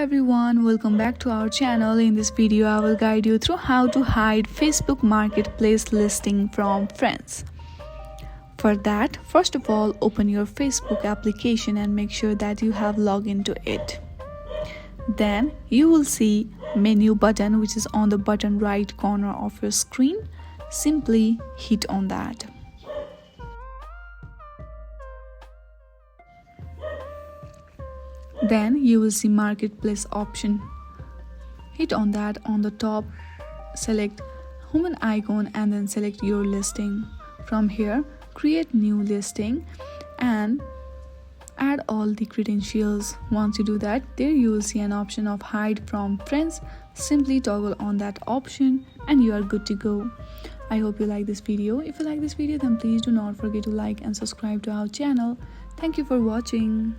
everyone, welcome back to our channel. In this video I will guide you through how to hide Facebook Marketplace listing from friends. For that, first of all, open your Facebook application and make sure that you have logged into it. Then you will see menu button which is on the bottom right corner of your screen. Simply hit on that. Then you will see marketplace option. Hit on that. On the top, select human icon and then select your listing. From here, create new listing and add all the credentials. Once you do that, there you will see an option of hide from friends. Simply toggle on that option and you are good to go. I hope you like this video. If you like this video, then please do not forget to like and subscribe to our channel. Thank you for watching.